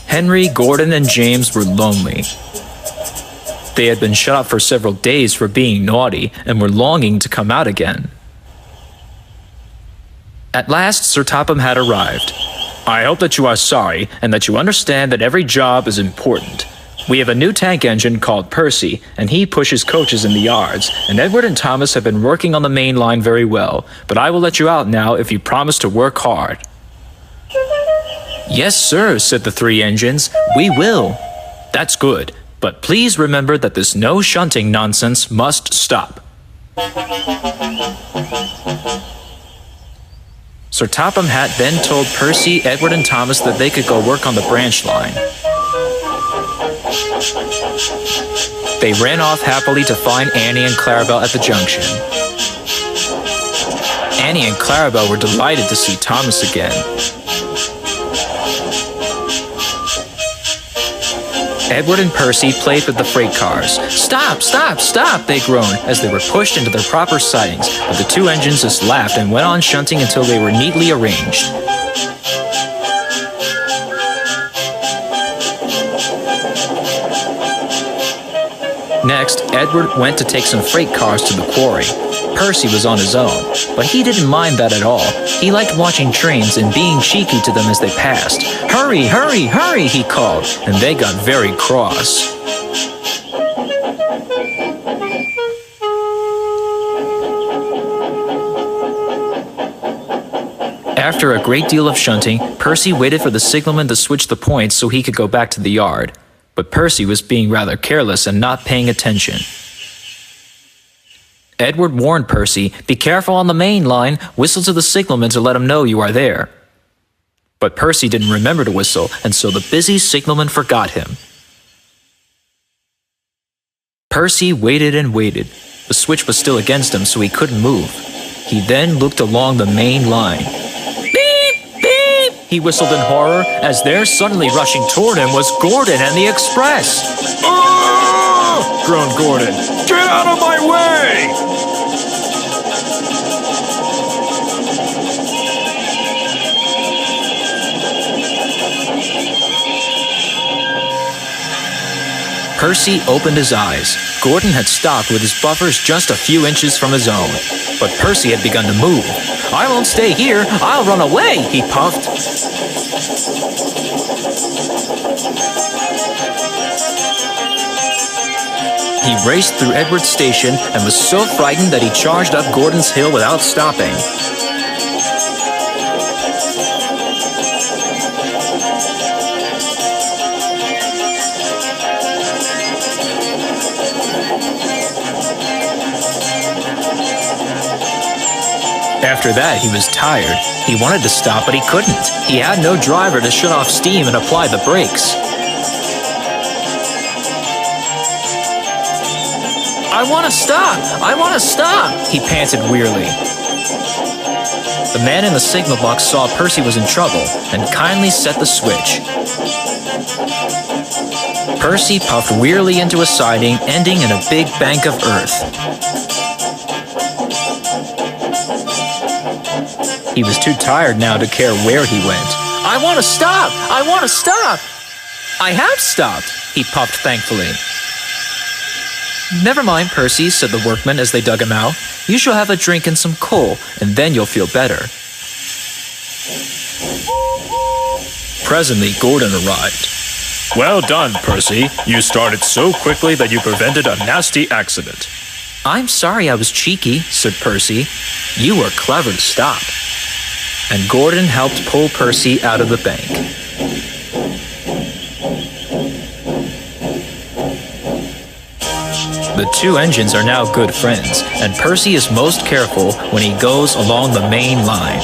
Henry, Gordon, and James were lonely. They had been shut up for several days for being naughty and were longing to come out again. At last, Sir Topham had arrived. "I hope that you are sorry and that you understand that every job is important. We have a new tank engine called Percy, and he pushes coaches in the yards, and Edward and Thomas have been working on the main line very well, but I will let you out now if you promise to work hard." "Yes, sir," said the three engines. "We will." "That's good, but please remember that this no shunting nonsense must stop." Sir Topham Hatt then told Percy, Edward, and Thomas that they could go work on the branch line. They ran off happily to find Annie and Clarabelle at the junction. Annie and Clarabelle were delighted to see Thomas again. Edward and Percy played with the freight cars. "Stop, stop, stop," they groaned as they were pushed into their proper sidings, but the two engines just laughed and went on shunting until they were neatly arranged. Next, Edward went to take some freight cars to the quarry. Percy was on his own, but he didn't mind that at all. He liked watching trains and being cheeky to them as they passed. "Hurry, hurry, hurry," he called, and they got very cross. After a great deal of shunting, Percy waited for the signalman to switch the points so he could go back to the yard. But Percy was being rather careless and not paying attention. Edward warned Percy, "Be careful on the main line, whistle to the signalman to let him know you are there." But Percy didn't remember to whistle, and so the busy signalman forgot him. Percy waited and waited. The switch was still against him, so he couldn't move. He then looked along the main line. "Beep! Beep!" he whistled in horror, as there suddenly rushing toward him was Gordon and the express. "Oh!" groaned Gordon. "Get out of my way!" Percy opened his eyes. Gordon had stopped with his buffers just a few inches from his own. But Percy had begun to move. "I won't stay here. I'll run away," he puffed. He raced through Edward's station and was so frightened that he charged up Gordon's hill without stopping. After that, he was tired. He wanted to stop, but he couldn't. He had no driver to shut off steam and apply the brakes. "I want to stop! I want to stop!" he panted wearily. The man in the signal box saw Percy was in trouble and kindly set the switch. Percy puffed wearily into a siding, ending in a big bank of earth. He was too tired now to care where he went. "I want to stop! I want to stop!" "I have stopped," he puffed thankfully. "Never mind, Percy," said the workman as they dug him out. "You shall have a drink and some coal, and then you'll feel better." Presently, Gordon arrived. "Well done, Percy. You started so quickly that you prevented a nasty accident." "I'm sorry I was cheeky," said Percy. "You were clever to stop." And Gordon helped pull Percy out of the bank. The two engines are now good friends, and Percy is most careful when he goes along the main line.